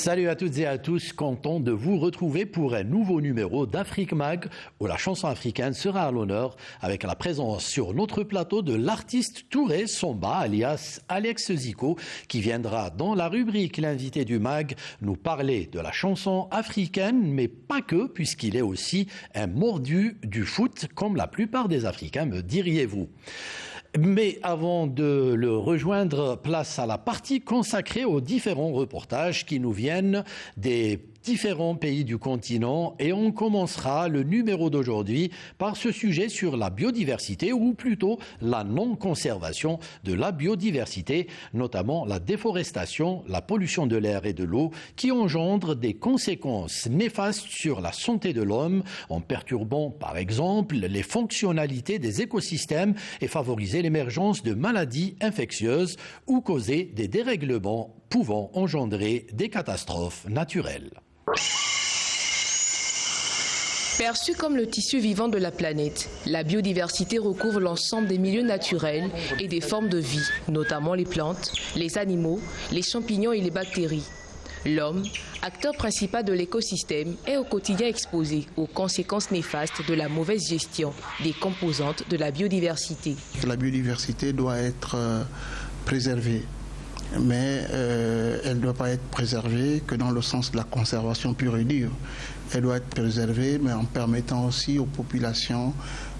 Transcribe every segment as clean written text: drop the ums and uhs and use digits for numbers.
Salut à toutes et à tous, content de vous retrouver pour un nouveau numéro d'Afrique Mag où la chanson africaine sera à l'honneur avec la présence sur notre plateau de l'artiste Touré Somba alias Alex Zico qui viendra dans la rubrique L'invité du Mag nous parler de la chanson africaine mais pas que puisqu'il est aussi un mordu du foot comme la plupart des Africains me diriez-vous. Mais avant de le rejoindre, place à la partie consacrée aux différents reportages qui nous viennent des différents pays du continent et on commencera le numéro d'aujourd'hui par ce sujet sur la biodiversité ou plutôt la non-conservation de la biodiversité, notamment la déforestation, la pollution de l'air et de l'eau qui engendrent des conséquences néfastes sur la santé de l'homme en perturbant par exemple les fonctionnalités des écosystèmes et favoriser l'émergence de maladies infectieuses ou causer des dérèglements pouvant engendrer des catastrophes naturelles. Perçue comme le tissu vivant de la planète, la biodiversité recouvre l'ensemble des milieux naturels et des formes de vie, notamment les plantes, les animaux, les champignons et les bactéries. L'homme, acteur principal de l'écosystème, est au quotidien exposé aux conséquences néfastes de la mauvaise gestion des composantes de la biodiversité. La biodiversité doit être préservée. Mais elle ne doit pas être préservée que dans le sens de la conservation pure et dure. Elle doit être préservée, mais en permettant aussi aux populations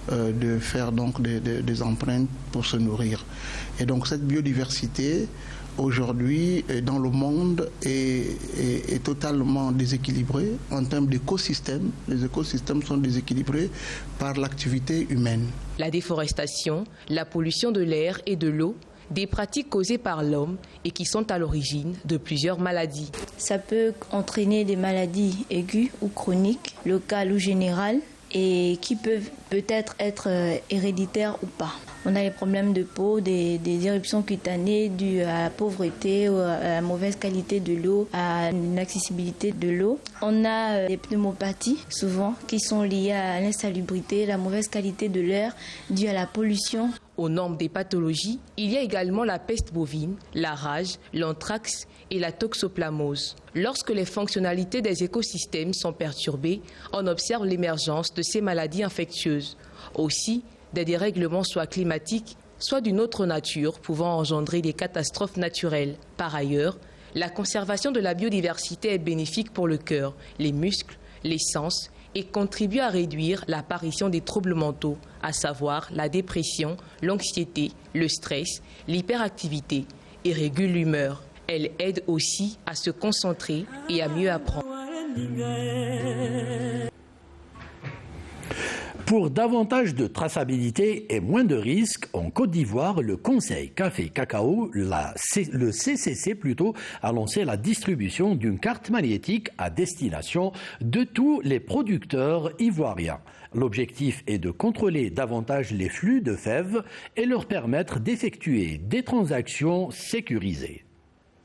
de faire donc des empreintes pour se nourrir. Et donc cette biodiversité, aujourd'hui, dans le monde, est totalement déséquilibrée en termes d'écosystèmes. Les écosystèmes sont déséquilibrés par l'activité humaine. La déforestation, la pollution de l'air et de l'eau, des pratiques causées par l'homme et qui sont à l'origine de plusieurs maladies. Ça peut entraîner des maladies aiguës ou chroniques, locales ou générales, et qui peuvent peut-être être héréditaires ou pas. On a les problèmes de peau, des éruptions cutanées dues à la pauvreté, à la mauvaise qualité de l'eau, à l'inaccessibilité de l'eau. On a des pneumopathies, souvent, qui sont liées à l'insalubrité, la mauvaise qualité de l'air due à la pollution. Aux normes des pathologies, il y a également la peste bovine, la rage, l'anthrax et la toxoplamose. Lorsque les fonctionnalités des écosystèmes sont perturbées, on observe l'émergence de ces maladies infectieuses. Aussi, des dérèglements soit climatiques, soit d'une autre nature pouvant engendrer des catastrophes naturelles. Par ailleurs, la conservation de la biodiversité est bénéfique pour le cœur, les muscles, les sens et contribue à réduire l'apparition des troubles mentaux, à savoir la dépression, l'anxiété, le stress, l'hyperactivité et régule l'humeur. Elle aide aussi à se concentrer et à mieux apprendre. Pour davantage de traçabilité et moins de risques, en Côte d'Ivoire, le Conseil Café Cacao, le CCC plutôt, a lancé la distribution d'une carte magnétique à destination de tous les producteurs ivoiriens. L'objectif est de contrôler davantage les flux de fèves et leur permettre d'effectuer des transactions sécurisées.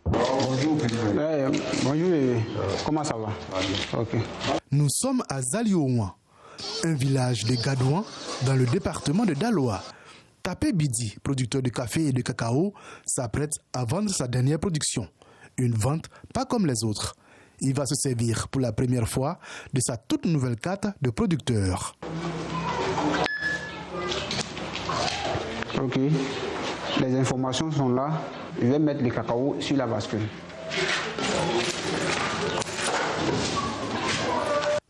Bonjour, bonjour, comment ça va? Okay. Nous sommes à Zalioouan, un village des Gadouans dans le département de Daloa. Tapé Bidi, producteur de café et de cacao, s'apprête à vendre sa dernière production. Une vente pas comme les autres. Il va se servir pour la première fois de sa toute nouvelle carte de producteur. Ok, les informations sont là. Je vais mettre le cacao sur la bascule.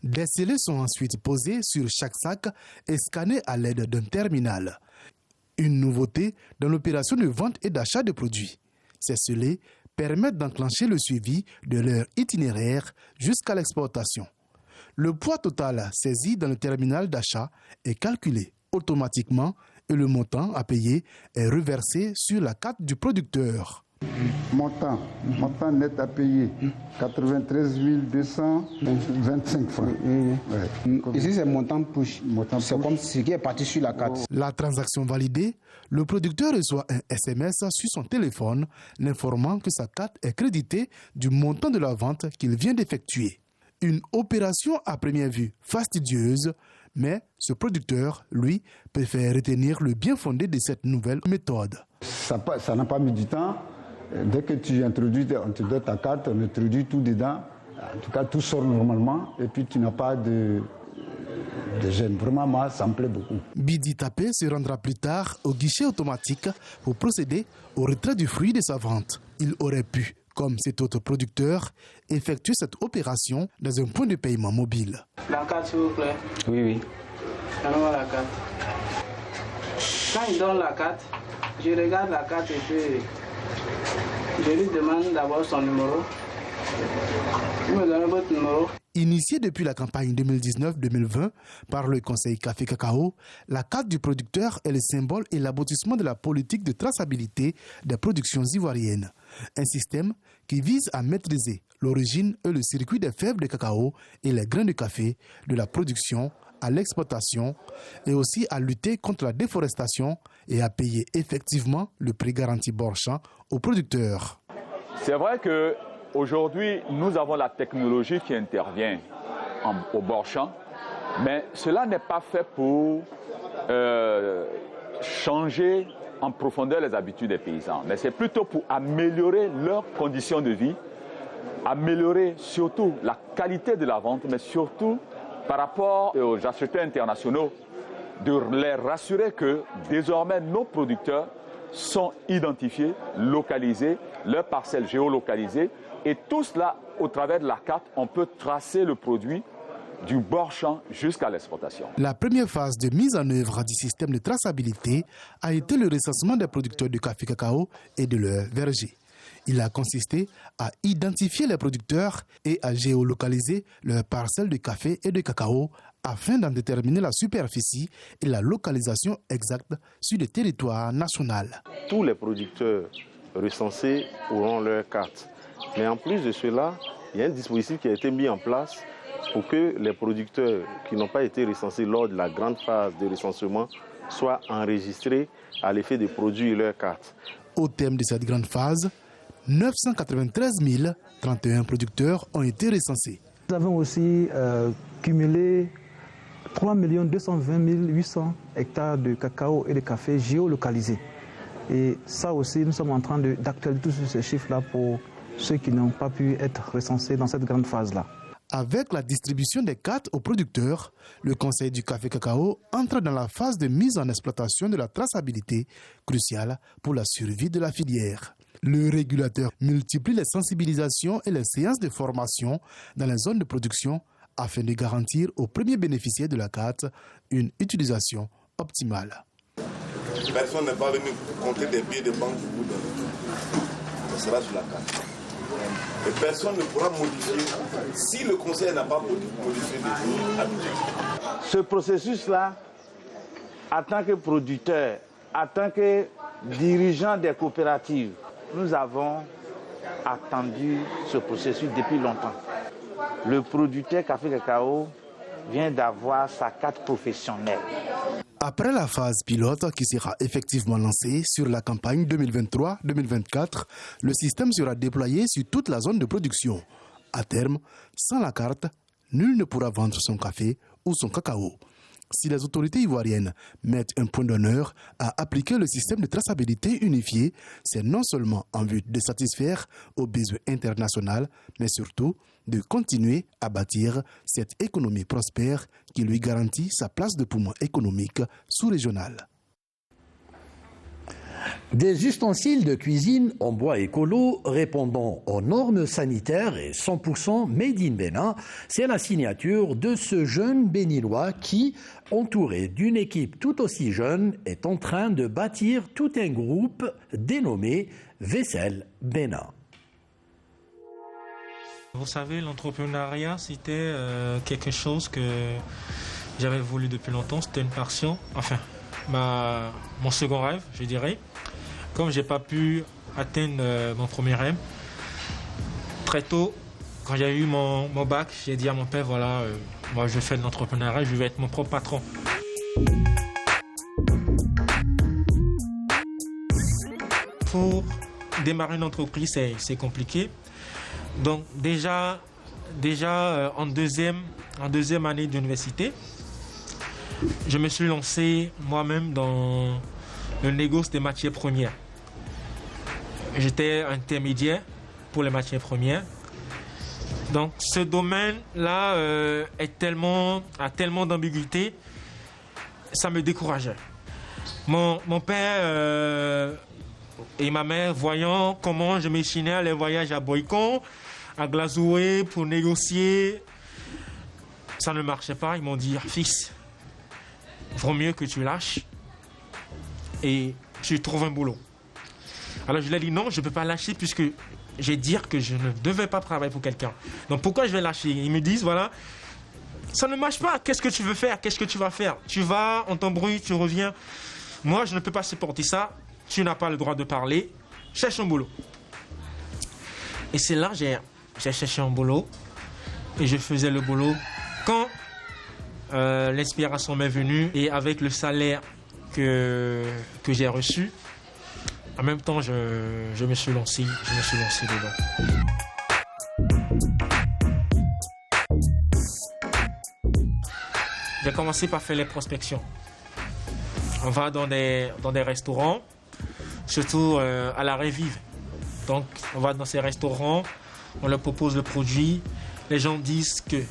Des scellés sont ensuite posés sur chaque sac et scannés à l'aide d'un terminal. Une nouveauté dans l'opération de vente et d'achat de produits. Ces scellés permettent d'enclencher le suivi de leur itinéraire jusqu'à l'exportation. Le poids total saisi dans le terminal d'achat est calculé automatiquement et le montant à payer est reversé sur la carte du producteur. Montant net à payer, 93 225 francs. Ici, c'est montant push. C'est comme ce qui est parti sur la carte. La transaction validée, le producteur reçoit un SMS sur son téléphone l'informant que sa carte est créditée du montant de la vente qu'il vient d'effectuer. Une opération à première vue fastidieuse, mais ce producteur, lui, préfère retenir le bien fondé de cette nouvelle méthode. Ça n'a pas mis du temps. dès que tu introduis, on te donne ta carte, on introduit tout dedans. En tout cas, tout sort normalement et puis tu n'as pas de gêne. Vraiment, moi, ça me plaît beaucoup. Bidi Tapé se rendra plus tard au guichet automatique pour procéder au retrait du fruit de sa vente. Il aurait pu, comme cet autre producteur, effectuer cette opération dans un point de paiement mobile. La carte, s'il vous plaît. Oui. Donnez-moi la carte. Quand il donne la carte, je regarde la carte et puis je lui demande d'abord son numéro. Vous me donnez votre numéro. Initiée depuis la campagne 2019-2020 par le Conseil Café Cacao, la carte du producteur est le symbole et l'aboutissement de la politique de traçabilité des productions ivoiriennes. Un système qui vise à maîtriser l'origine et le circuit des fèves de cacao et les grains de café, de la production à l'exploitation, et aussi à lutter contre la déforestation et à payer effectivement le prix garanti Borchamp aux producteurs. C'est vrai que aujourd'hui, nous avons la technologie qui intervient au Borchamp, mais cela n'est pas fait pour changer en profondeur les habitudes des paysans, mais c'est plutôt pour améliorer leurs conditions de vie, améliorer surtout la qualité de la vente, mais surtout par rapport aux acheteurs internationaux, de les rassurer que désormais nos producteurs sont identifiés, localisés, leurs parcelles géolocalisées, et tout cela, au travers de la carte, on peut tracer le produit du Borchamp jusqu'à l'exportation. La première phase de mise en œuvre du système de traçabilité a été le recensement des producteurs de café cacao et de leurs vergers. Il a consisté à identifier les producteurs et à géolocaliser leurs parcelles de café et de cacao afin d'en déterminer la superficie et la localisation exacte sur le territoire national. Tous les producteurs recensés auront leur carte. Mais en plus de cela, il y a un dispositif qui a été mis en place pour que les producteurs qui n'ont pas été recensés lors de la grande phase de recensement soient enregistrés à l'effet de produire leur carte. Au terme de cette grande phase, 993 031 producteurs ont été recensés. Nous avons aussi cumulé 3 220 800 hectares de cacao et de café géolocalisés. Et ça aussi, nous sommes en train d'actualiser tous ces chiffres-là pour ceux qui n'ont pas pu être recensés dans cette grande phase-là. Avec la distribution des cartes aux producteurs, le Conseil du café cacao entre dans la phase de mise en exploitation de la traçabilité, cruciale pour la survie de la filière. Le régulateur multiplie les sensibilisations et les séances de formation dans les zones de production afin de garantir aux premiers bénéficiaires de la carte une utilisation optimale. Personne n'est pas venu compter des billets de banque pour vous donner. Ce sera sur la carte. Et personne ne pourra modifier si le conseil n'a pas modifié des habitudes. Ce processus-là, en tant que producteur, en tant que dirigeant des coopératives, nous avons attendu ce processus depuis longtemps. Le producteur café cacao vient d'avoir sa carte professionnelle. Après la phase pilote qui sera effectivement lancée sur la campagne 2023-2024, le système sera déployé sur toute la zone de production. À terme, sans la carte, nul ne pourra vendre son café ou son cacao. Si les autorités ivoiriennes mettent un point d'honneur à appliquer le système de traçabilité unifié, c'est non seulement en vue de satisfaire aux besoins internationaux, mais surtout de continuer à bâtir cette économie prospère qui lui garantit sa place de poumon économique sous-régional. Des ustensiles de cuisine en bois écolo répondant aux normes sanitaires et 100% made in Bénin, c'est la signature de ce jeune béninois qui, entouré d'une équipe tout aussi jeune, est en train de bâtir tout un groupe dénommé Vaisselle Bénin. Vous savez, l'entrepreneuriat, c'était quelque chose que j'avais voulu depuis longtemps. C'était une passion, enfin, mon second rêve, je dirais. Comme je n'ai pas pu atteindre mon premier rêve, très tôt, quand j'ai eu mon bac, j'ai dit à mon père, voilà, moi je vais faire de l'entrepreneuriat, je vais être mon propre patron. Pour démarrer une entreprise, c'est compliqué. Donc déjà en deuxième année d'université, je me suis lancé moi-même dans le négoce des matières premières. j'étais intermédiaire pour les matières premières. Donc ce domaine-là a tellement d'ambiguïté, ça me décourageait. Mon père et ma mère, voyant comment je m'échinais à les voyages à Boycon, à Glazoué pour négocier, ça ne marchait pas. Ils m'ont dit, fils, vaut mieux que tu lâches et tu trouves un boulot. Alors je leur ai dit non, je ne peux pas lâcher puisque j'ai dit que je ne devais pas travailler pour quelqu'un. Donc pourquoi je vais lâcher? Ils me disent, voilà, ça ne marche pas. Qu'est-ce que tu veux faire? Qu'est-ce que tu vas faire? Tu vas, on t'embrouille, tu reviens. Moi, je ne peux pas supporter ça. Tu n'as pas le droit de parler. Cherche un boulot. Et c'est là que j'ai cherché un boulot. Et je faisais le boulot quand l'inspiration m'est venue. Et avec le salaire que j'ai reçu, en même temps, je me suis lancé dedans. J'ai commencé par faire les prospections. On va dans des restaurants, surtout à l'arrêt vive. Donc, on va dans ces restaurants, on leur propose le produit. Les gens disent que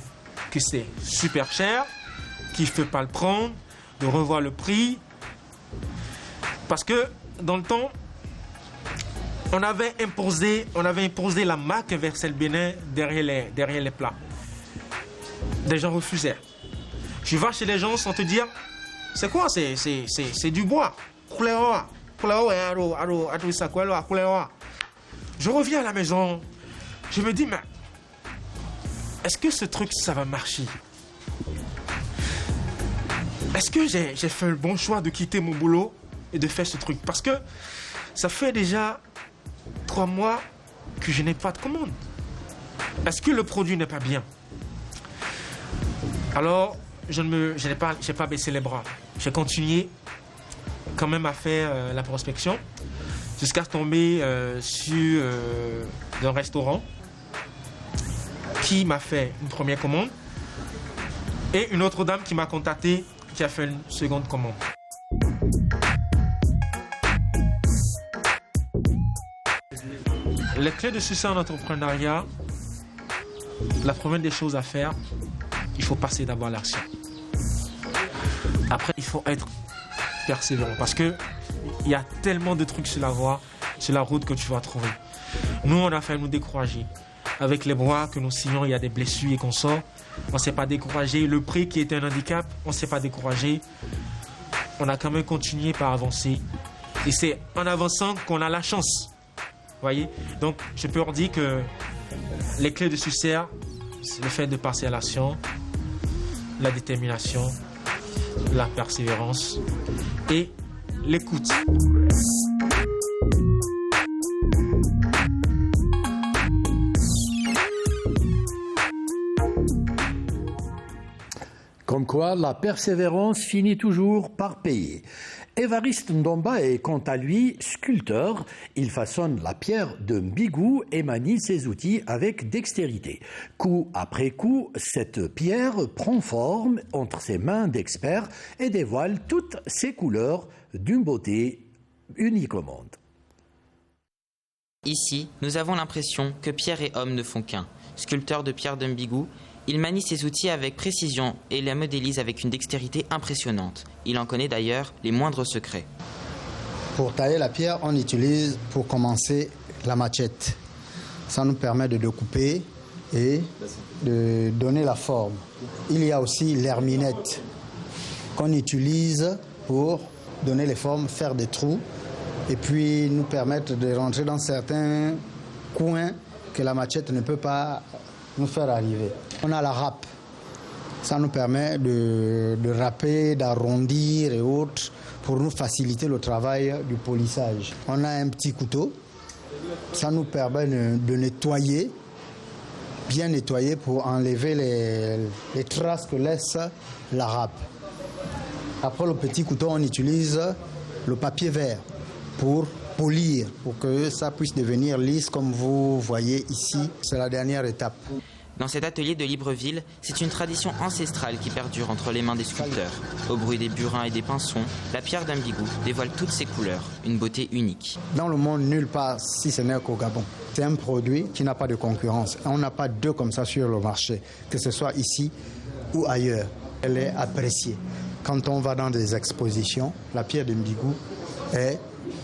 c'est super cher, qu'il ne faut pas le prendre, de revoir le prix. Parce que dans le temps, on avait imposé la marque Versel Bénin derrière les plats. Des gens refusaient. Tu vas chez les gens sans te dire, c'est quoi? C'est du bois. Je reviens à la maison, je me dis, mais est-ce que ce truc, ça va marcher? Est-ce que j'ai fait le bon choix de quitter mon boulot et de faire ce truc? Parce que ça fait déjà 3 mois que je n'ai pas de commande. Est-ce que le produit n'est pas bien? Alors, je n'ai pas baissé les bras. J'ai continué quand même à faire la prospection jusqu'à tomber sur un restaurant qui m'a fait une première commande et une autre dame qui m'a contacté qui a fait une seconde commande. Les clés de succès en entrepreneuriat, la première des choses à faire, il faut passer d'abord à l'action. Après, il faut être persévérant parce qu'il y a tellement de trucs sur la voie, sur la route que tu vas trouver. Nous, on a fait nous décourager. Avec les bras que nous signons, il y a des blessures et qu'on sort. On ne s'est pas découragé. Le prix qui était un handicap, on ne s'est pas découragé. On a quand même continué par avancer. Et c'est en avançant qu'on a la chance. Voyez? Donc, je peux leur dire que les clés de succès, c'est le fait de passer à l'action, la détermination, la persévérance et l'écoute. Comme quoi, la persévérance finit toujours par payer. Évariste Ndomba est quant à lui sculpteur. Il façonne la pierre de Mbigou et manie ses outils avec dextérité. Coup après coup, cette pierre prend forme entre ses mains d'expert et dévoile toutes ses couleurs d'une beauté unique au monde. Ici, nous avons l'impression que pierre et homme ne font qu'un. Sculpteur de pierre de Mbigou, il manie ses outils avec précision et les modélise avec une dextérité impressionnante. Il en connaît d'ailleurs les moindres secrets. Pour tailler la pierre, on utilise pour commencer la machette. Ça nous permet de découper et de donner la forme. Il y a aussi l'herminette qu'on utilise pour donner les formes, faire des trous et puis nous permettre de rentrer dans certains coins que la machette ne peut pas nous faire arriver. On a la râpe. Ça nous permet de râper, d'arrondir et autres pour nous faciliter le travail du polissage. On a un petit couteau. Ça nous permet de nettoyer, bien nettoyer pour enlever les traces que laisse la râpe. Après le petit couteau, on utilise le papier vert pour polir, pour que ça puisse devenir lisse comme vous voyez ici. C'est la dernière étape. Dans cet atelier de Libreville, c'est une tradition ancestrale qui perdure entre les mains des sculpteurs. Au bruit des burins et des pinçons, la pierre d'Ambigou dévoile toutes ses couleurs, une beauté unique. Dans le monde, nulle part, si ce n'est qu'au Gabon. C'est un produit qui n'a pas de concurrence. On n'a pas deux comme ça sur le marché, que ce soit ici ou ailleurs. Elle est appréciée. Quand on va dans des expositions, la pierre d'Ambigou est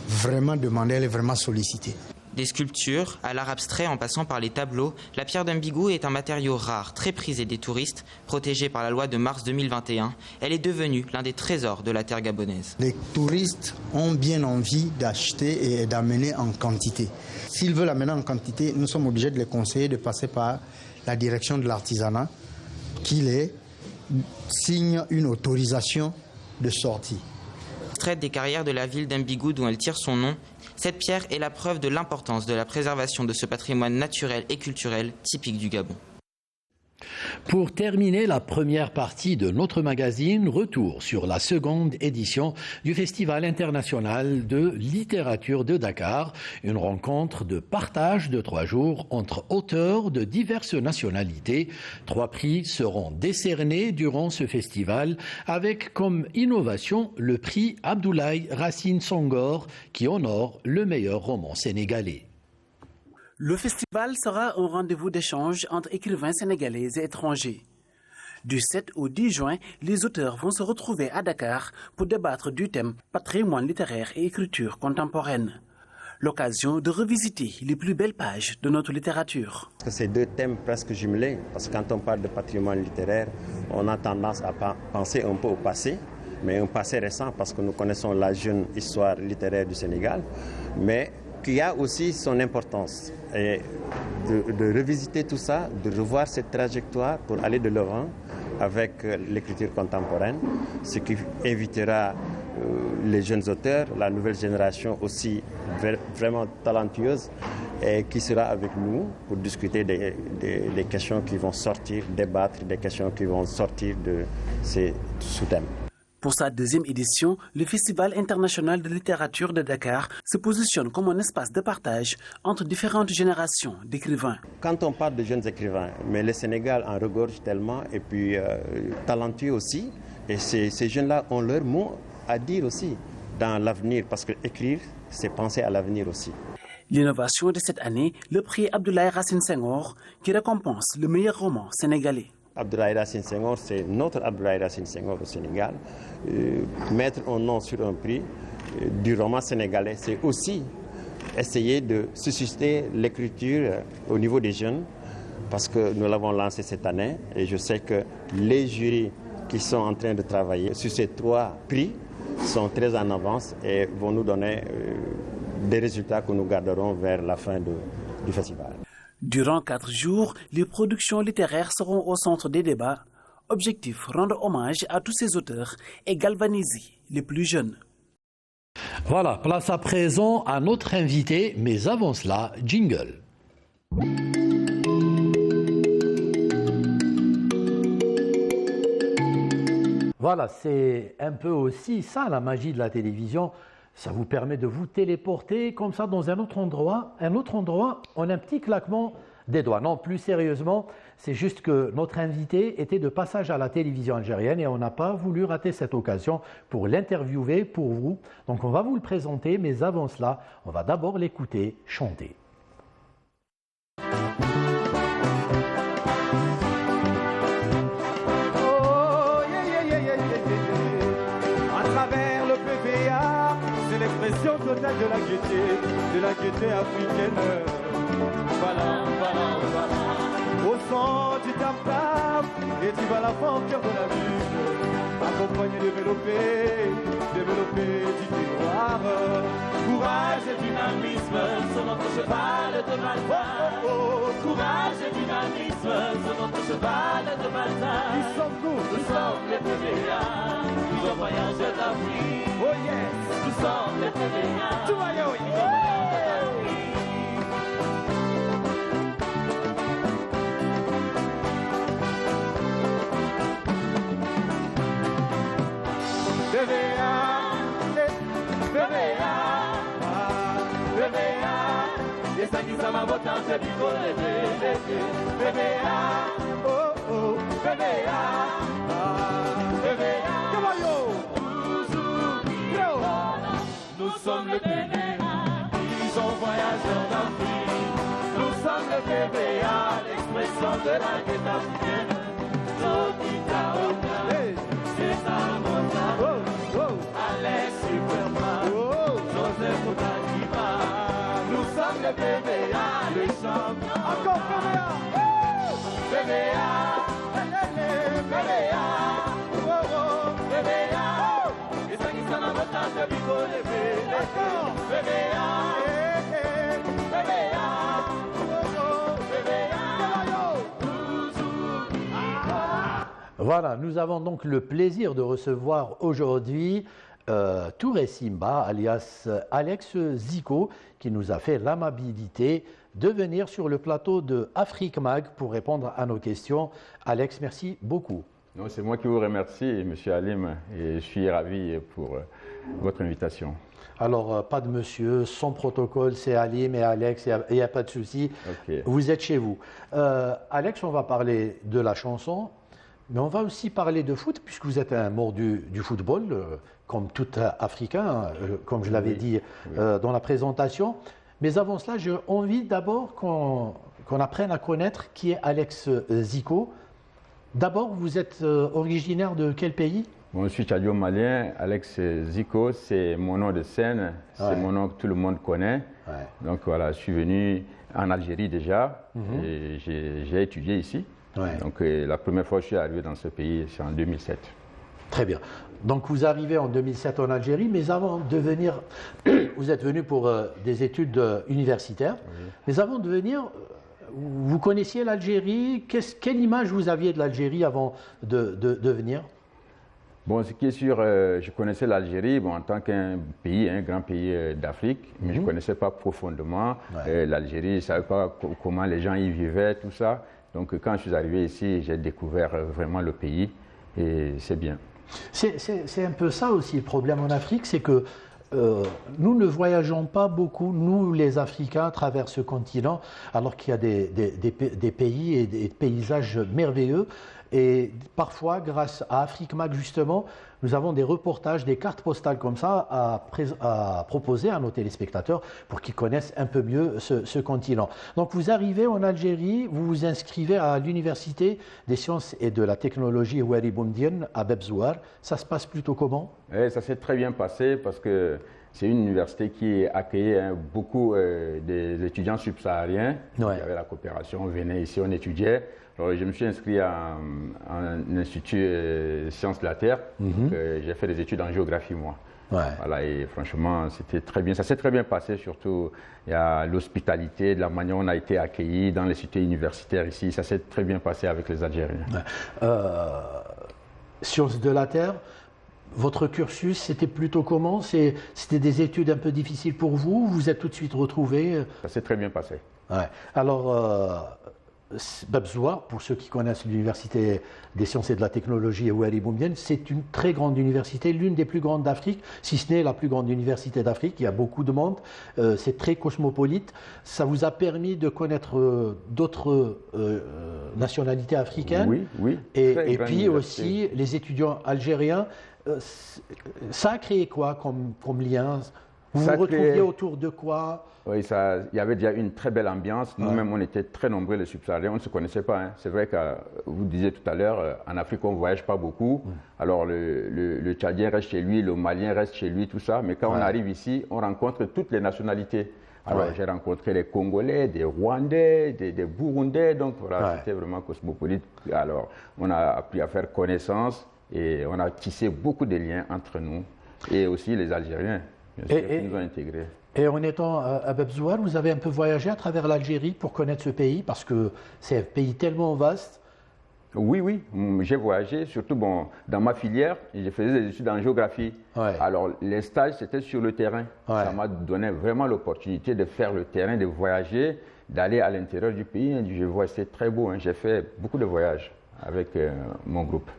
vraiment demandée, elle est vraiment sollicitée. Des sculptures, à l'art abstrait en passant par les tableaux, la pierre d'Ambigou est un matériau rare, très prisé des touristes, protégé par la loi de mars 2021. Elle est devenue l'un des trésors de la terre gabonaise. Les touristes ont bien envie d'acheter et d'amener en quantité. S'ils veulent amener en quantité, nous sommes obligés de les conseiller de passer par la direction de l'artisanat qui les signe une autorisation de sortie. Extraite des carrières de la ville d'Ambigou dont elle tire son nom, cette pierre est la preuve de l'importance de la préservation de ce patrimoine naturel et culturel typique du Gabon. Pour terminer la première partie de notre magazine, retour sur la seconde édition du Festival international de littérature de Dakar, une rencontre de partage de 3 jours entre auteurs de diverses nationalités. 3 prix seront décernés durant ce festival avec comme innovation le prix Abdoulaye Racine Senghor qui honore le meilleur roman sénégalais. Le festival sera un rendez-vous d'échange entre écrivains sénégalais et étrangers. Du 7 au 10 juin, les auteurs vont se retrouver à Dakar pour débattre du thème patrimoine littéraire et écriture contemporaine. L'occasion de revisiter les plus belles pages de notre littérature. C'est 2 thèmes presque jumelés, parce que quand on parle de patrimoine littéraire, on a tendance à penser un peu au passé, mais un passé récent, parce que nous connaissons la jeune histoire littéraire du Sénégal, mais qui a aussi son importance. Et de revisiter tout ça, de revoir cette trajectoire pour aller de l'avant avec l'écriture contemporaine, ce qui invitera les jeunes auteurs, la nouvelle génération aussi vraiment talentueuse, et qui sera avec nous pour discuter des questions qui vont sortir, débattre des questions qui vont sortir de ces sous-thèmes. Pour sa 2e édition, le Festival international de littérature de Dakar se positionne comme un espace de partage entre différentes générations d'écrivains. Quand on parle de jeunes écrivains, mais le Sénégal en regorge tellement, et puis talentueux aussi, et ces jeunes-là ont leur mot à dire aussi dans l'avenir, parce que écrire, c'est penser à l'avenir aussi. L'innovation de cette année, le prix Abdoulaye Racine Senghor, qui récompense le meilleur roman sénégalais. Abdoulaye Racine Senghor, c'est notre Abdoulaye Racine Senghor au Sénégal. Mettre un nom sur un prix du roman sénégalais, c'est aussi essayer de susciter l'écriture au niveau des jeunes, parce que nous l'avons lancé cette année et je sais que les jurys qui sont en train de travailler sur ces 3 prix sont très en avance et vont nous donner des résultats que nous garderons vers la fin du festival. Durant 4 jours, les productions littéraires seront au centre des débats. Objectif, rendre hommage à tous ces auteurs et galvaniser les plus jeunes. Voilà, place à présent à notre invité, mais avant cela, jingle. Voilà, c'est un peu aussi ça la magie de la télévision. Ça vous permet de vous téléporter comme ça dans un autre endroit en un petit claquement des doigts. Non, plus sérieusement, c'est juste que notre invité était de passage à la télévision algérienne et on n'a pas voulu rater cette occasion pour l'interviewer pour vous. Donc on va vous le présenter, mais avant cela, on va d'abord l'écouter chanter. L'expression totale de la gaieté africaine. Voilà, voilà, voilà. Au son du tam-tam, et tu vas la voir au cœur de la ville. Accompagné de mélopées du terroir. Courage et dynamisme sur notre cheval de Malta. Courage et dynamisme sur notre cheval de Malta. Nous sommes les PVA, nous envoyons cette Afrique. Oh yes, nous sommes les PVA, nous envoyons cette Afrique. PVA, PVA, PVA, des esangisa mabota nte bikole bébé oh oh bébé bébé nous sommes le bébé ils ont voyageurs d'Afrique nous sommes le BBA l'expression de la guette africaine Zokita Oka César Montano Alex Superman Joseph Oudadima nous sommes le BBA les champions encore BBA BBA BBA esangisa na botante bikole BBA Voilà, nous avons donc le plaisir de recevoir aujourd'hui Touré Simba, alias Alex Zico, qui nous a fait l'amabilité de venir sur le plateau de Afrique Mag pour répondre à nos questions. Alex, merci beaucoup. Non, c'est moi qui vous remercie, Monsieur Alim, et je suis ravi pour votre invitation. Alors, pas de monsieur, son protocole, c'est Alim et Alex, il n'y a pas de souci. Okay. Vous êtes chez vous. Alex, on va parler de la chanson, mais on va aussi parler de foot, puisque vous êtes un mort du football, comme tout Africain, comme je l'avais dit dans la présentation. Mais avant cela, j'ai envie d'abord qu'on apprenne à connaître qui est Alex Zico. D'abord, vous êtes originaire de quel pays ? Bon, je suis tchadio-malien. Alex Zico, c'est mon nom de scène, c'est mon nom que tout le monde connaît. Donc voilà, je suis venu en Algérie déjà et j'ai étudié ici. Donc la première fois que je suis arrivé dans ce pays, c'est en 2007. Très bien. Donc vous arrivez en 2007 en Algérie, mais avant de venir, vous êtes venu pour des études universitaires, mais avant de venir, vous connaissiez l'Algérie. Quelle image vous aviez de l'Algérie avant de venir ? Bon, ce qui est sûr, je connaissais l'Algérie en tant qu'un pays, un grand pays d'Afrique, mais je ne connaissais pas profondément l'Algérie. Je ne savais pas comment les gens y vivaient, tout ça. Donc quand je suis arrivé ici, j'ai découvert vraiment le pays et c'est bien. C'est un peu ça aussi le problème en Afrique, c'est que nous ne voyageons pas beaucoup, nous les Africains, à travers ce continent, alors qu'il y a des pays et des paysages merveilleux. Et parfois, grâce à Afrique Mag justement, nous avons des reportages, des cartes postales comme ça à proposer à nos téléspectateurs pour qu'ils connaissent un peu mieux ce continent. Donc vous arrivez en Algérie, vous vous inscrivez à l'Université des sciences et de la technologie Houari Boumediene à Bebzouar. Ça se passe plutôt comment ? Ça s'est très bien passé parce que c'est une université qui accueillait beaucoup des étudiants subsahariens. Il y avait la coopération, on venait ici, on étudiait. Alors, je me suis inscrit à un institut Sciences de la Terre. J'ai fait des études en géographie, moi. Voilà, et franchement, c'était très bien. Ça s'est très bien passé, surtout il y a l'hospitalité, de la manière dont on a été accueillis dans les cités universitaires ici. Ça s'est très bien passé avec les Algériens. Sciences de la Terre, votre cursus, c'était plutôt comment ? C'était des études un peu difficiles pour vous ? Vous êtes tout de suite retrouvés ? Ça s'est très bien passé. Alors, Bebzouar, pour ceux qui connaissent l'Université des sciences et de la technologie Houari Boumediene, c'est une très grande université, l'une des plus grandes d'Afrique, si ce n'est la plus grande université d'Afrique. Il y a beaucoup de monde, c'est très cosmopolite. Ça vous a permis de connaître d'autres nationalités africaines. Oui. Et puis aussi les étudiants algériens. Ça a créé quoi comme lien ? Vous vous retrouviez autour de quoi ? Oui, il y avait déjà une très belle ambiance. Nous-mêmes, on était très nombreux, les subsahariens. On ne se connaissait pas. C'est vrai que, vous disiez tout à l'heure, en Afrique, on ne voyage pas beaucoup. Alors, le Tchadien reste chez lui, le Malien reste chez lui, tout ça. Mais quand on arrive ici, on rencontre toutes les nationalités. Alors, j'ai rencontré les Congolais, des Rwandais, des Burundais. Donc, voilà, c'était vraiment cosmopolite. Alors, on a appris à faire connaissance et on a tissé beaucoup de liens entre nous et aussi les Algériens, bien sûr, qui nous ont intégrés. Et en étant à Bebzouar, vous avez un peu voyagé à travers l'Algérie pour connaître ce pays, parce que c'est un pays tellement vaste. Oui, j'ai voyagé, surtout dans ma filière, je faisais des études en géographie. Alors les stages, c'était sur le terrain. Ça m'a donné vraiment l'opportunité de faire le terrain, de voyager, d'aller à l'intérieur du pays. Je vois, c'est très beau. J'ai fait beaucoup de voyages avec mon groupe.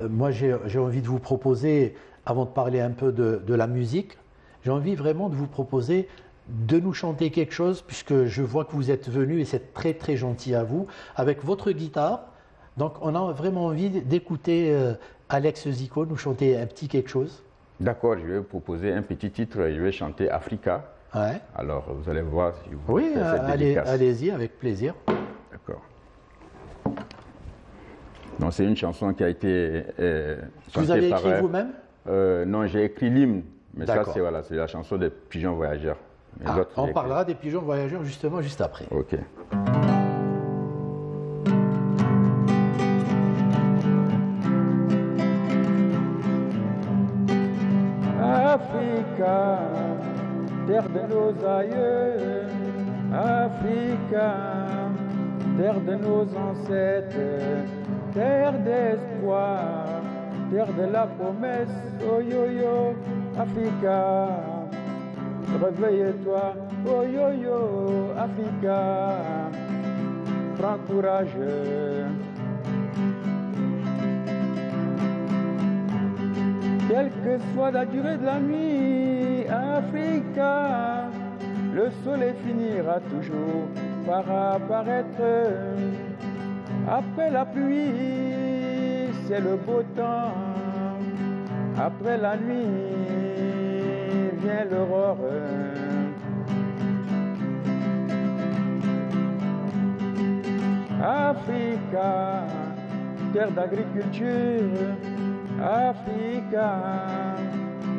Moi, j'ai envie de vous proposer, avant de parler un peu de la musique, j'ai envie vraiment de vous proposer de nous chanter quelque chose, puisque je vois que vous êtes venu et c'est très très gentil à vous, avec votre guitare. Donc on a vraiment envie d'écouter Alex Zico nous chanter un petit quelque chose. D'accord, je vais vous proposer un petit titre, je vais chanter Africa. Ouais. Alors vous allez voir si vous oui, allez-y, avec plaisir. D'accord. Donc c'est une chanson qui a été chantée vous avez écrit vous-même? Non, j'ai écrit l'hymne, mais ça c'est la chanson des pigeons voyageurs. On parlera des pigeons voyageurs justement juste après. Ok. Africa, terre de nos aïeux, Africa, terre de nos ancêtres, terre d'espoir, terre de la promesse, oh yo yo, Africa, réveille-toi, oh yo yo, Africa, prends courage. Quelle que soit la durée de la nuit, Africa, le soleil finira toujours par apparaître. Après la pluie, c'est le beau temps. Après la nuit, vient l'aurore. Africa, terre d'agriculture, Africa,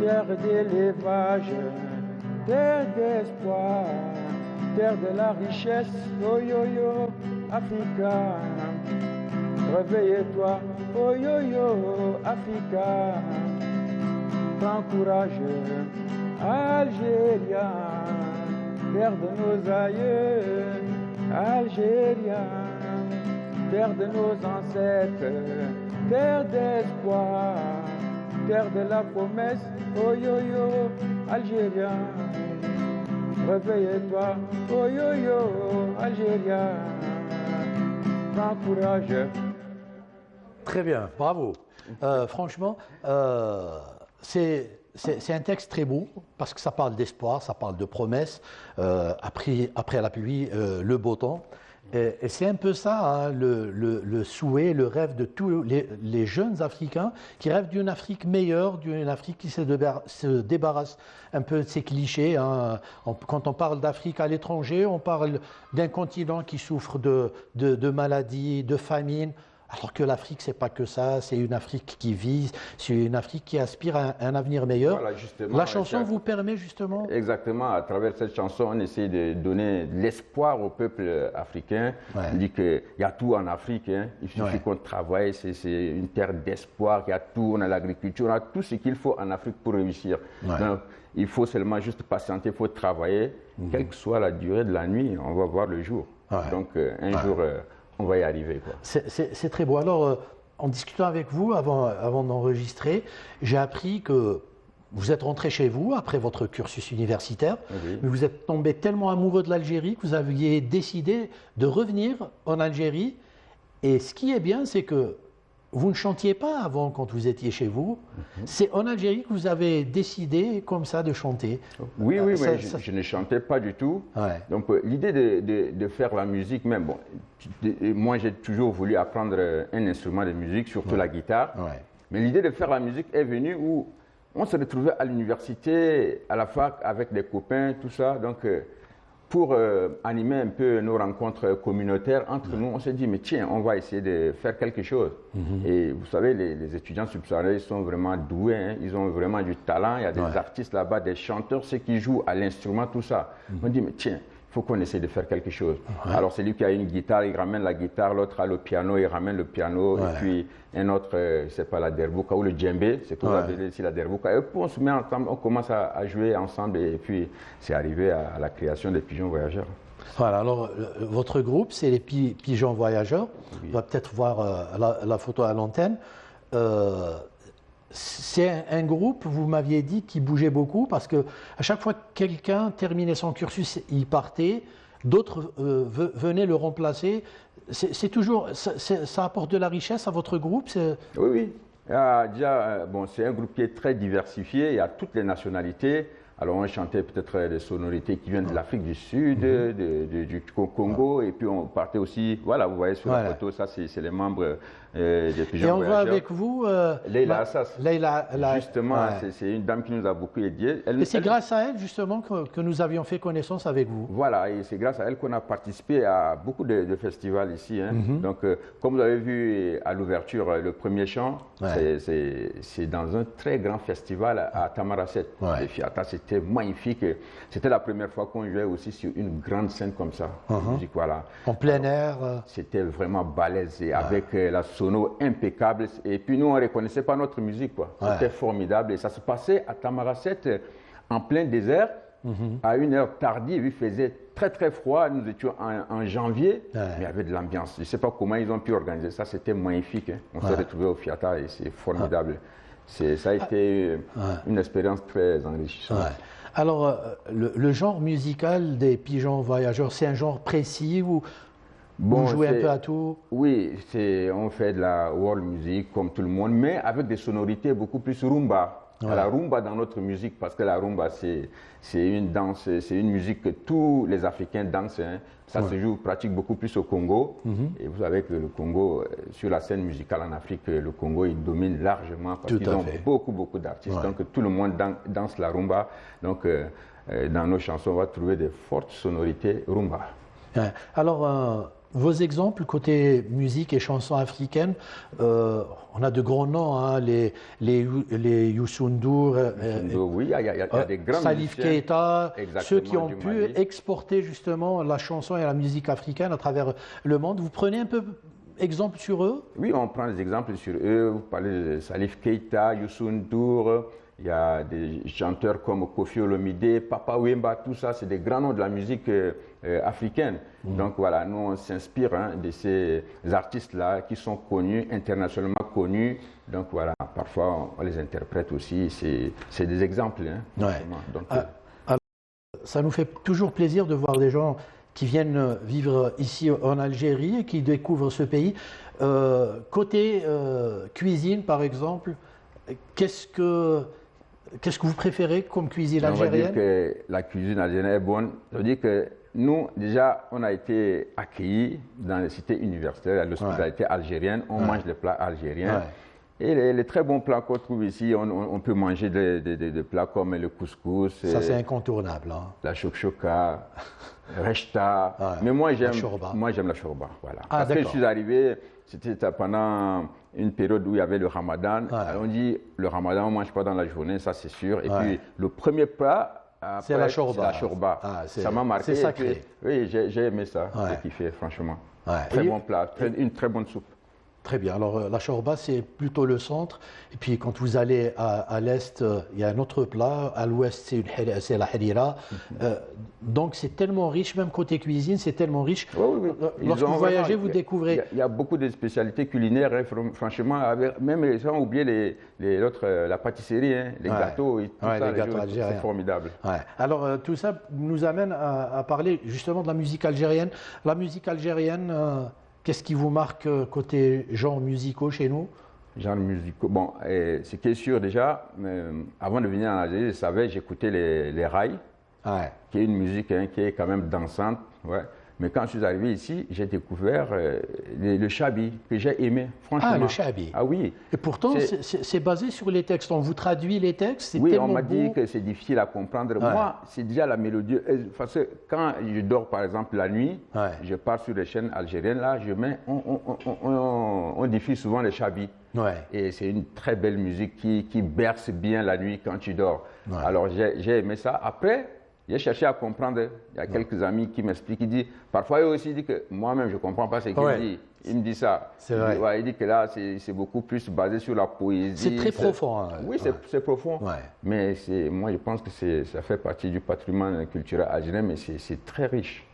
terre d'élevage, terre d'espoir, terre de la richesse, oh yo yo, Africa, réveille-toi, oh yo yo, Africa, prends courage, Algérie, terre de nos aïeux, Algérie, terre de nos ancêtres, terre d'espoir, terre de la promesse, oh yo yo, Algérien, réveille-toi, oh yo yo, Algérien, prends courage. Très bien, bravo. Franchement, c'est un texte très beau parce que ça parle d'espoir, ça parle de promesse, après la pluie, le beau temps. Et c'est un peu ça, hein, le souhait, le rêve de tous les jeunes Africains qui rêvent d'une Afrique meilleure, d'une Afrique qui se débarrasse un peu de ces clichés. Hein. Quand on parle d'Afrique à l'étranger, on parle d'un continent qui souffre de maladies, de famine. Alors que l'Afrique, c'est pas que ça, c'est une Afrique qui vise, c'est une Afrique qui aspire à un avenir meilleur. Voilà, la chanson vous permet justement... Exactement, à travers cette chanson, on essaie de donner de l'espoir au peuple africain. Ouais. On dit qu'il y a tout en Afrique, hein. Il suffit qu'on travaille, c'est une terre d'espoir, il y a tout, on a l'agriculture, on a tout ce qu'il faut en Afrique pour réussir. Ouais. Donc, il faut seulement juste patienter, il faut travailler, quelle que soit la durée de la nuit, on va voir le jour. Ouais. Donc un jour... on va y arriver. C'est très beau. Alors, en discutant avec vous avant d'enregistrer, j'ai appris que vous êtes rentré chez vous après votre cursus universitaire, mais vous êtes tombé tellement amoureux de l'Algérie que vous aviez décidé de revenir en Algérie. Et ce qui est bien, c'est que vous ne chantiez pas avant quand vous étiez chez vous. C'est en Algérie que vous avez décidé comme ça de chanter. Oui, mais je ne chantais pas du tout. Ouais. Donc l'idée de faire la musique, même, bon, moi j'ai toujours voulu apprendre un instrument de musique, surtout la guitare. Ouais. Mais l'idée de faire la musique est venue où on se retrouvait à l'université, à la fac, avec des copains, tout ça. Donc pour animer un peu nos rencontres communautaires entre nous, on s'est dit, mais tiens, on va essayer de faire quelque chose. Et vous savez, les étudiants subsahariens, ils sont vraiment doués, hein, ils ont vraiment du talent, il y a des artistes là-bas, des chanteurs, ceux qui jouent à l'instrument, tout ça. On dit, mais tiens, il faut qu'on essaie de faire quelque chose. Alors celui qui a une guitare, il ramène la guitare, l'autre a le piano, il ramène le piano, et puis un autre, je ne sais pas, la derbouka ou le djembé, c'est que vous appelez ici la derbouka. Et puis on se met ensemble, on commence à jouer ensemble, et puis c'est arrivé à la création des Pigeons Voyageurs. Voilà, alors votre groupe, c'est les Pigeons Voyageurs. On va peut-être voir la photo à l'antenne. C'est un groupe, vous m'aviez dit, qui bougeait beaucoup parce que à chaque fois que quelqu'un terminait son cursus, il partait, d'autres venaient le remplacer. C'est toujours, ça apporte de la richesse à votre groupe? Oui. Déjà, bon, c'est un groupe qui est très diversifié, il y a toutes les nationalités. Alors on chantait peut-être des sonorités qui viennent de l'Afrique du Sud, du Congo, et puis on partait aussi, voilà, vous voyez sur la photo, ça c'est les membres des Pigeons Et on Voyageurs. voit avec vous Leila Assas. Leila, justement, c'est une dame qui nous a beaucoup aidé. Et c'est grâce à elle justement que nous avions fait connaissance avec vous. Voilà, et c'est grâce à elle qu'on a participé à beaucoup de festivals ici. Hein. Donc, comme vous avez vu à l'ouverture, le premier chant, c'est dans un très grand festival à Tamaracet. Le Fiata, c'était magnifique. C'était la première fois qu'on jouait aussi sur une grande scène comme ça. Musique, voilà. En plein air. C'était vraiment balèze et avec la sono impeccable. Et puis nous, on ne reconnaissait pas notre musique. C'était formidable. Et ça se passait à Tamaracet, en plein désert, à une heure tardive. Il faisait très très froid. Nous étions en janvier, mais il y avait de l'ambiance. Je ne sais pas comment ils ont pu organiser ça. C'était magnifique. Hein. On s'est retrouvés au Fiata et c'est formidable. Ça a été une expérience très enrichissante. Alors, le genre musical des Pigeons Voyageurs, c'est un genre précis où vous jouez un peu à tout? Oui, on fait de la world music comme tout le monde, mais avec des sonorités beaucoup plus rumba. La rumba dans notre musique, parce que la rumba, c'est une danse, c'est une musique que tous les Africains dansent. Hein. Ça se joue, pratique beaucoup plus au Congo. Et vous savez que le Congo, sur la scène musicale en Afrique, le Congo, il domine largement parce qu'ils ont beaucoup d'artistes. Donc tout le monde danse la rumba. Donc dans nos chansons, on va trouver des fortes sonorités rumba. Alors, vos exemples côté musique et chansons africaines, on a de grands noms, hein, les Youssou N'Dour, oui, il y a des grands Salif Keita, ceux qui ont pu exporter justement la chanson et la musique africaine à travers le monde. Vous prenez un peu exemple sur eux? Oui, on prend des exemples sur eux. Vous parlez de Salif Keita, Youssou N'Dour. Il y a des chanteurs comme Koffi Olomide, Papa Wemba, tout ça, c'est des grands noms de la musique africaine. Donc voilà, nous on s'inspire de ces artistes-là qui sont connus, internationalement connus. Donc voilà, parfois on les interprète aussi, c'est des exemples. Hein, donc, alors, ça nous fait toujours plaisir de voir des gens qui viennent vivre ici en Algérie et qui découvrent ce pays. Côté cuisine, par exemple, qu'est-ce que vous préférez comme cuisine algérienne? On va dire que la cuisine algérienne est bonne. Ça veut dire que nous, déjà, on a été accueillis dans les cités universitaires, à l'hospitalité algérienne. On mange des plats algériens. Et les très bons plats qu'on trouve ici, on peut manger des plats comme le couscous. Ça, c'est incontournable. Hein. La chouchouka, rechta. Mais moi, j'aime la shorba. Voilà. Parce que je suis arrivé, c'était pendant une période où il y avait le ramadan. Alors on dit, le ramadan, on ne mange pas dans la journée, ça c'est sûr. Et puis, le premier plat, c'est la shorba. Ça m'a marqué. C'est sacré. Oui, j'ai aimé ça. J'ai kiffé, franchement. Très bon plat, une très bonne soupe. Très bien. Alors, la shorba, c'est plutôt le centre. Et puis, quand vous allez à l'est, il y a un autre plat. À l'ouest, c'est la harira. Donc, c'est tellement riche, même côté cuisine, c'est tellement riche. Lorsque vous voyagez, vous découvrez. Il y a beaucoup de spécialités culinaires, hein, franchement. Même sans oublier la pâtisserie, hein, les gâteaux. Et tout ça, les gâteaux algériens. C'est formidable. Alors, tout ça nous amène à parler justement de la musique algérienne. La musique algérienne. Qu'est-ce qui vous marque côté genres musicaux chez nous? Genres musicaux, bon, ce qui est sûr déjà, avant de venir en Algérie, je savais, j'écoutais les rails, qui est une musique qui est quand même dansante. Mais quand je suis arrivé ici, j'ai découvert le chabi, que j'ai aimé, franchement. Ah, le chabi. Ah oui. Et pourtant, c'est basé sur les textes. On vous traduit les textes, oui, on m'a dit que c'est difficile à comprendre. Moi, c'est déjà la mélodie. Parce que quand je dors, par exemple, la nuit, je pars sur les chaînes algériennes, là, on diffuse souvent le chabi. Et c'est une très belle musique qui berce bien la nuit quand tu dors. Alors, j'ai aimé ça. Après, j'ai cherché à comprendre. Il y a quelques amis qui m'expliquent. Ils disent, parfois, eux aussi disent que moi-même, je ne comprends pas ce qu'il dit. Il me dit ça. C'est vrai. Il dit que là, c'est beaucoup plus basé sur la poésie. C'est très profond. Hein. Oui, c'est profond. Mais moi, je pense que ça fait partie du patrimoine culturel algérien, mais c'est très riche.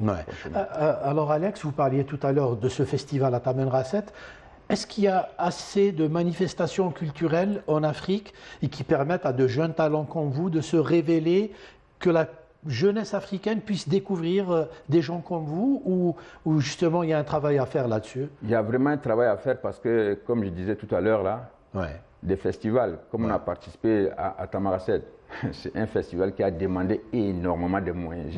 Alors, Alex, vous parliez tout à l'heure de ce festival à Tamanrasset. Est-ce qu'il y a assez de manifestations culturelles en Afrique et qui permettent à de jeunes talents comme vous de se révéler, que la jeunesse africaine puisse découvrir des gens comme vous, ou justement il y a un travail à faire là-dessus? Il y a vraiment un travail à faire parce que, comme je disais tout à l'heure, là, des festivals, comme on a participé à Tamanrasset, c'est un festival qui a demandé énormément de moyens.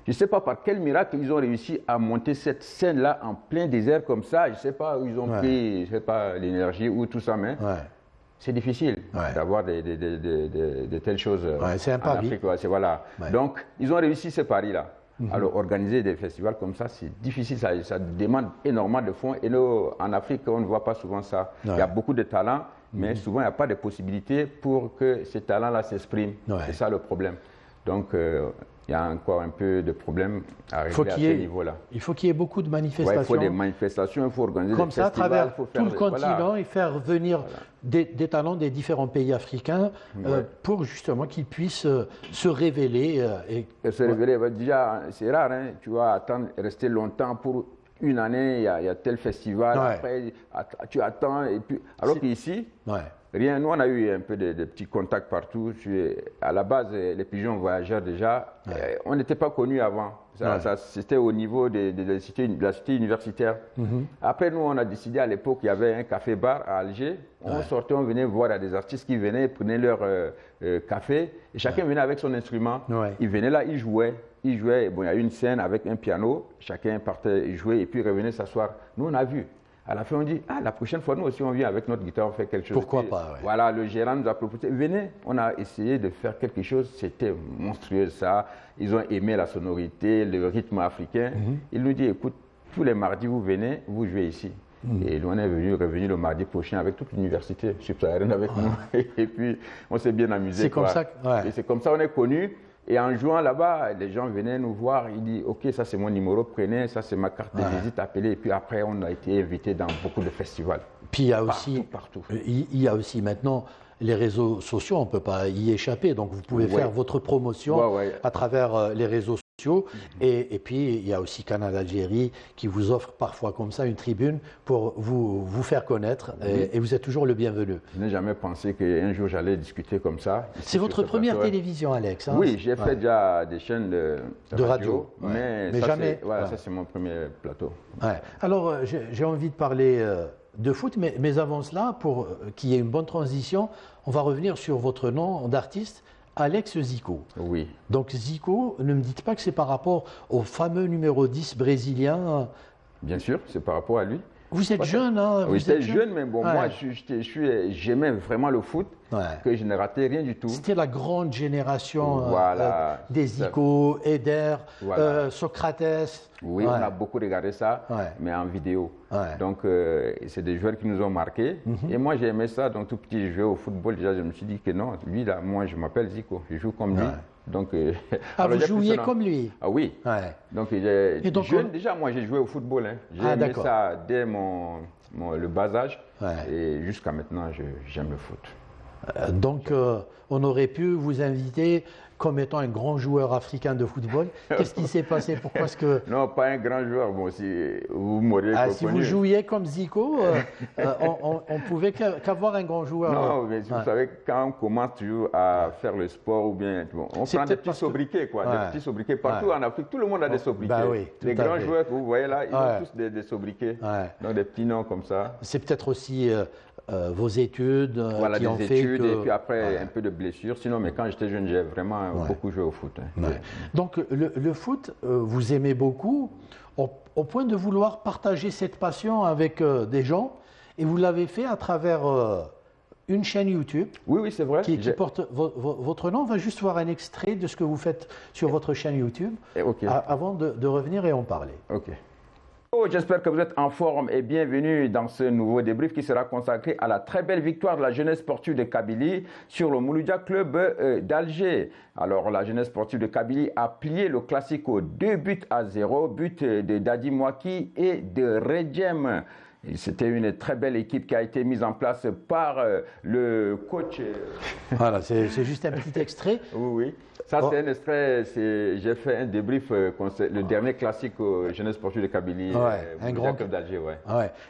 Je ne sais pas par quel miracle ils ont réussi à monter cette scène-là en plein désert comme ça. Je ne sais pas où ils ont pris, je sais pas, l'énergie ou tout ça, mais c'est difficile d'avoir de telles choses c'est un en pari. Afrique. Voilà. Donc, ils ont réussi ce pari-là. Alors, organiser des festivals comme ça, c'est difficile, ça demande énormément de fonds. Et nous, en Afrique, on ne voit pas souvent ça. Il y a beaucoup de talents, mais souvent, il n'y a pas de possibilités pour que ces talents-là s'expriment. C'est ça le problème. Donc, il y a encore un peu de problème à régler à ce niveau-là. Il faut qu'il y ait beaucoup de manifestations. Il faut des manifestations, il faut organiser des festivals. Comme ça, à travers tout le continent, et faire venir des talents des différents pays africains pour justement qu'ils puissent se révéler. Se révéler, déjà, c'est rare, hein, tu vas attendre, rester longtemps pour une année, il y a tel festival, après tu attends, et puis, alors qu'ici, rien. Nous, on a eu un peu de petits contacts partout. À la base, les pigeons voyageurs, déjà, on n'était pas connus avant. C'était au niveau de la cité universitaire. Après, nous, on a décidé à l'époque, il y avait un café-bar à Alger. On sortait, on venait voir des artistes qui venaient, prenaient leur café. Et chacun venait avec son instrument. Ils venaient là, ils jouaient. Bon, il y a une scène avec un piano. Chacun partait jouer et puis revenait s'asseoir. Nous, on a vu. À la fin, on dit, la prochaine fois, nous aussi, on vient avec notre guitare, on fait quelque chose. Pourquoi pas, Voilà, le gérant nous a proposé, venez, on a essayé de faire quelque chose, c'était monstrueux ça. Ils ont aimé la sonorité, le rythme africain. Il nous dit, écoute, tous les mardis, vous venez, vous jouez ici. Et nous, on est revenu le mardi prochain avec toute l'université subsaharienne avec nous. Et puis, on s'est bien amusé. C'est comme ça. Et c'est comme ça qu'on est connus. Et en jouant là-bas, les gens venaient nous voir, ils disent « Ok, ça c'est mon numéro, prenez, ça c'est ma carte de visite, appelez ». Et puis après, on a été invités dans beaucoup de festivals. Puis il y a partout. Il y a aussi maintenant les réseaux sociaux, on ne peut pas y échapper. Donc vous pouvez faire votre promotion à travers les réseaux sociaux. Et puis il y a aussi Canal Algérie qui vous offre parfois comme ça une tribune pour vous faire connaître. Et vous êtes toujours le bienvenu. Je n'ai jamais pensé qu'un jour j'allais discuter comme ça. C'est votre première télévision, Alex, hein? Oui, j'ai fait déjà des chaînes de radio. Mais ça, jamais. Ça c'est mon premier plateau. Alors j'ai envie de parler de foot, mais avant cela, pour qu'il y ait une bonne transition, on va revenir sur votre nom d'artiste, Alex Zico. Oui. Donc Zico, ne me dites pas que c'est par rapport au fameux numéro 10 brésilien. Bien sûr, c'est par rapport à lui. Vous êtes jeune, hein? Oui, j'étais jeune, mais bon, moi, j'aimais vraiment le foot, que je ne ratais rien du tout. C'était la grande génération des Zico, Eder, Socrates. Oui, on a beaucoup regardé ça, mais en vidéo. Donc, c'est des joueurs qui nous ont marqués. Et moi, j'ai aimé ça. Donc, tout petit, je jouais au football. Déjà, je me suis dit que non, lui, là, moi, je m'appelle Zico. Je joue comme lui. Donc, vous jouiez comme lui? Ah oui. Donc, jeune, déjà, moi, j'ai joué au football. Hein. J'ai aimé ça dès le bas âge. Et jusqu'à maintenant, j'aime le foot. Donc, on aurait pu vous inviter comme étant un grand joueur africain de football. Qu'est-ce qui s'est passé? Pourquoi est-ce que... Non, pas un grand joueur. Bon, si vous m'auriez si vous jouiez comme Zico, on pouvait qu'avoir un grand joueur. Non, mais vous savez, quand on commence toujours à faire le sport ou bien... on prend des petits sobriquets, quoi. Des petits sobriquets. Partout en Afrique, tout le monde a des sobriquets. Les grands joueurs que vous voyez là, ils ont tous des sobriquets. Donc, des petits noms comme ça. C'est peut-être aussi... vos études voilà, qui ont fait études, que... et puis après un peu de blessures. Sinon, mais quand j'étais jeune, j'ai vraiment beaucoup joué au foot. Donc le foot, vous aimez beaucoup, au point de vouloir partager cette passion avec des gens, et vous l'avez fait à travers une chaîne YouTube. Oui, c'est vrai. Qui porte votre nom. On va juste voir un extrait de ce que vous faites sur votre chaîne YouTube, avant de revenir et en parler. J'espère que vous êtes en forme et bienvenue dans ce nouveau débrief qui sera consacré à la très belle victoire de la jeunesse sportive de Kabylie sur le Mouloudia Club d'Alger. Alors, la jeunesse sportive de Kabylie a plié le Classico 2-0, but de Dadi Mouaki et de Redjem. C'était une très belle équipe qui a été mise en place par le coach. Voilà, c'est juste un petit extrait. Oui. Ça, c'est un extrait. J'ai fait un débrief, le dernier classique jeunesse sportive de Kabylie, un grand club d'Alger.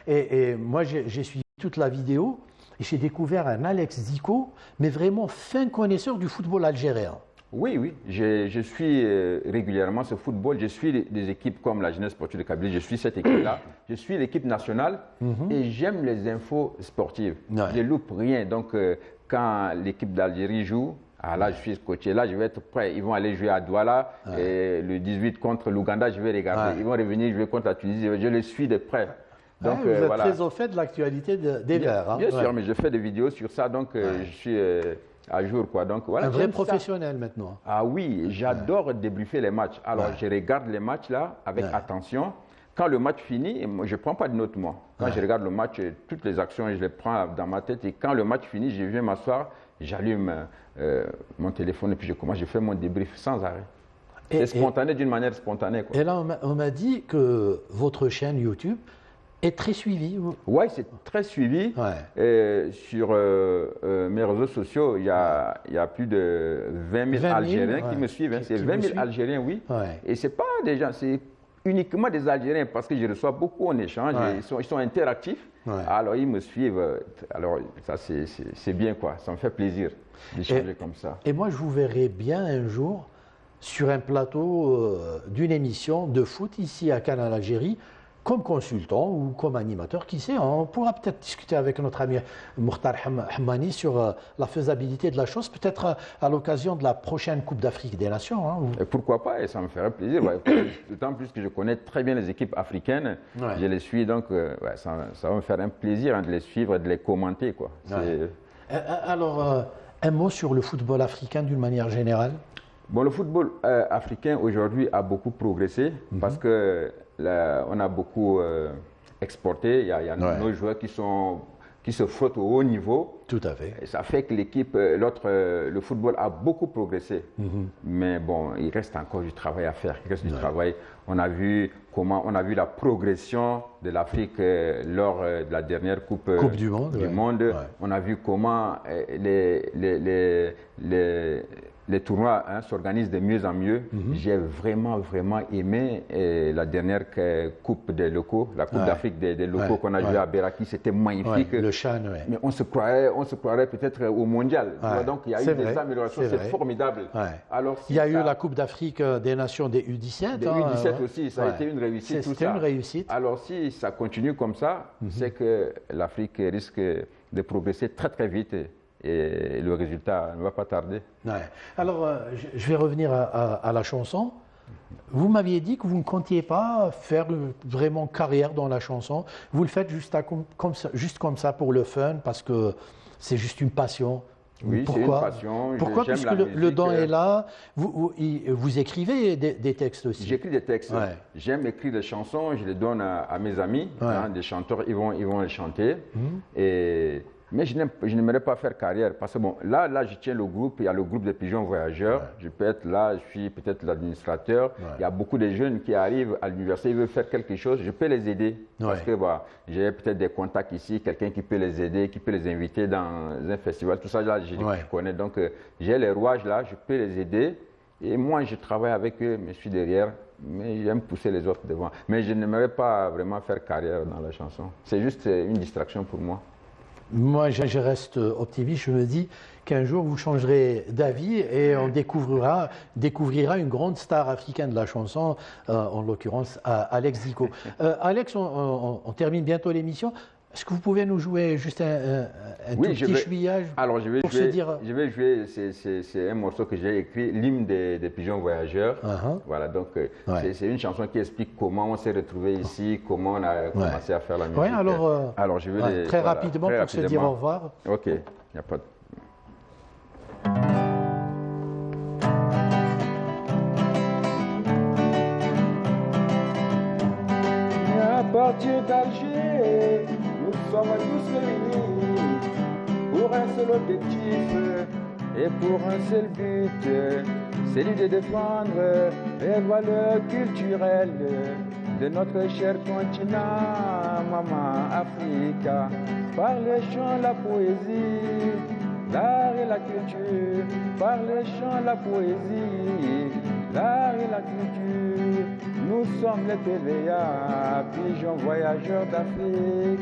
Et moi, j'ai suivi toute la vidéo et j'ai découvert un Alex Zico, mais vraiment fin connaisseur du football algérien. Oui, je suis régulièrement ce football. Je suis des équipes comme la jeunesse sportive de Kabylie. Je suis cette équipe-là. Je suis l'équipe nationale et j'aime les infos sportives. Je ne loupe rien. Donc, quand l'équipe d'Algérie joue, Ah, là, je suis coaché, là, je vais être prêt. Ils vont aller jouer à Douala, et le 18 contre l'Ouganda, je vais regarder. Ils vont revenir jouer contre la Tunisie, je les suis de près. Donc, vous êtes très au fait de l'actualité des Verts. Bien sûr, mais je fais des vidéos sur ça, donc je suis à jour, quoi. Donc, voilà, un vrai professionnel maintenant. Ah oui, j'adore débriefer les matchs. Alors, je regarde les matchs là avec attention. Quand le match finit, je ne prends pas de notes, moi. Quand je regarde le match, toutes les actions, je les prends dans ma tête. Et quand le match finit, je viens m'asseoir, j'allume mon téléphone et puis je fais mon débrief sans arrêt. C'est spontané, d'une manière spontanée, quoi. Et là, on m'a dit que votre chaîne YouTube est très suivie. Oui, c'est très suivi. Sur mes réseaux sociaux, il y a plus de 20 000 Algériens qui me suivent. C'est 20 000 Algériens, oui. Et ce n'est pas des gens, c'est uniquement des Algériens parce que je reçois beaucoup en échange. Ils sont interactifs. Alors, ils me suivent. Alors, ça, c'est bien, quoi. Ça me fait plaisir d'échanger comme ça. Et moi, je vous verrai bien un jour sur un plateau d'une émission de foot ici à Canal Algérie, comme consultant ou comme animateur, qui sait, on pourra peut-être discuter avec notre ami Mokhtar Hammani sur la faisabilité de la chose, peut-être à l'occasion de la prochaine Coupe d'Afrique des Nations. Et pourquoi pas, et ça me ferait plaisir, d'autant plus que je connais très bien les équipes africaines, je les suis, donc ça va me faire un plaisir de les suivre et de les commenter, quoi. Alors, un mot sur le football africain d'une manière générale. Bon, le football africain aujourd'hui a beaucoup progressé parce que on a beaucoup exporté. Il y a nos joueurs qui se frottent au haut niveau. Tout à fait. Et ça fait que l'équipe, le football a beaucoup progressé. Mais bon, il reste encore du travail à faire. Il reste du travail. On a vu la progression de l'Afrique lors de la dernière Coupe du Monde. On a vu comment les tournois s'organisent de mieux en mieux. J'ai vraiment aimé la dernière Coupe des locaux, la Coupe d'Afrique des locaux qu'on a joué à Beraki. C'était magnifique. Le Chan, mais on se croirait peut-être au mondial. Donc il y a eu des améliorations, c'est formidable. Alors, il y a eu la Coupe d'Afrique des Nations des U17. Des U17 aussi, ça a été une réussite. C'était une réussite. Alors si ça continue comme ça, c'est que l'Afrique risque de progresser très vite. Et le résultat ne va pas tarder. Alors, je vais revenir à la chanson. Vous m'aviez dit que vous ne comptiez pas faire vraiment carrière dans la chanson. Vous le faites juste comme ça pour le fun, parce que c'est juste une passion. Oui, c'est une passion. Pourquoi? Parce que le don est là. Vous écrivez des textes aussi. J'écris des textes. J'aime écrire des chansons. Je les donne à mes amis, des chanteurs. Ils vont les chanter. Mais je n'aimerais pas faire carrière parce que bon, là, je tiens le groupe, il y a le groupe des pigeons voyageurs. Je peux être là, je suis peut-être l'administrateur. Il y a beaucoup de jeunes qui arrivent à l'université, ils veulent faire quelque chose, je peux les aider. Parce que j'ai peut-être des contacts ici, quelqu'un qui peut les aider, qui peut les inviter dans un festival. Tout ça, là, je connais. Donc, j'ai les rouages là, je peux les aider. Et moi, je travaille avec eux, mais je suis derrière. Mais j'aime pousser les autres devant. Mais je n'aimerais pas vraiment faire carrière dans la chanson. C'est juste une distraction pour moi. Moi, je reste optimiste. Je me dis qu'un jour, vous changerez d'avis et on découvrira une grande star africaine de la chanson, en l'occurrence Alex Zico. Alex, on termine bientôt l'émission. Est-ce que vous pouvez nous jouer juste un tout petit chouillage? Alors, je vais jouer, c'est un morceau que j'ai écrit, l'hymne des pigeons voyageurs. Voilà, donc c'est une chanson qui explique comment on s'est retrouvé ici, comment on a commencé à faire la musique. Alors je vais très rapidement pour se dire au revoir. Ok, il n'y a pas de... À partir d'Alger, nous sommes tous réunis pour un seul objectif et pour un seul but, celui de défendre les valeurs culturelles de notre cher continent, Maman Africa, par les chants, la poésie, l'art et la culture, par les chants, la poésie, l'art et la culture. Nous sommes les PVA, pigeons voyageurs d'Afrique.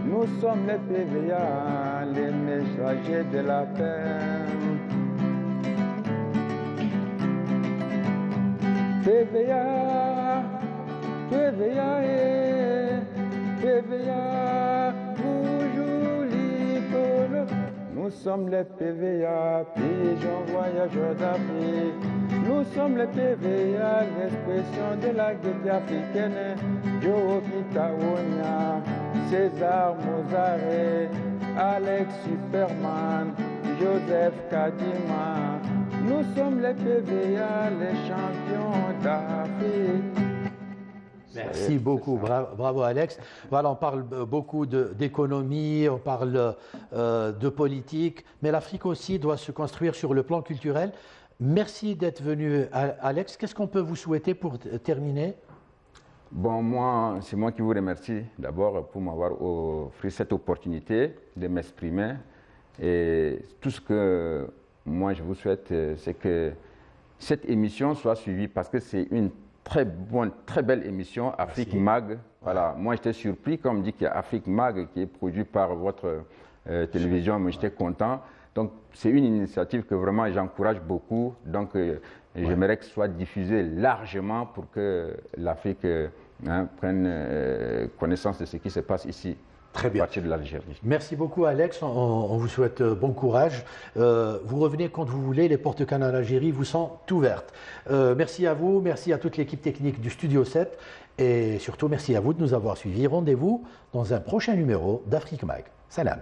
Nous sommes les PVA, les messagers de la paix. PVA, PVA, PVA, toujours l'icône. Nous sommes les PVA, pigeons voyageurs d'Afrique. Nous sommes les PVA, l'expression de la gaieté africaine. Joe Kitawonia, César Mozare, Alex Superman, Joseph Kadima. Nous sommes les PVA, les champions d'Afrique. Merci beaucoup, bravo Alex. Voilà, on parle beaucoup d'économie, on parle de politique, mais l'Afrique aussi doit se construire sur le plan culturel. Merci d'être venu, Alex. Qu'est-ce qu'on peut vous souhaiter pour terminer? Bon, c'est moi qui vous remercie d'abord pour m'avoir offert cette opportunité de m'exprimer. Et tout ce que moi je vous souhaite, c'est que cette émission soit suivie parce que c'est une très bonne, très belle émission, Afrique Mag. Voilà. Moi, j'étais surpris quand on me dit qu'il y a Afrique Mag qui est produit par votre télévision, mais j'étais content. Donc, c'est une initiative que vraiment j'encourage beaucoup. Donc, j'aimerais que ce soit diffusé largement pour que l'Afrique prenne connaissance de ce qui se passe ici. Très bien. À partir de l'Algérie. Merci beaucoup, Alex. On vous souhaite bon courage. Vous revenez quand vous voulez. Les portes canaux Algérie vous sont ouvertes. Merci à vous. Merci à toute l'équipe technique du Studio 7. Et surtout, merci à vous de nous avoir suivis. Rendez-vous dans un prochain numéro d'Afrique Mag. Salam.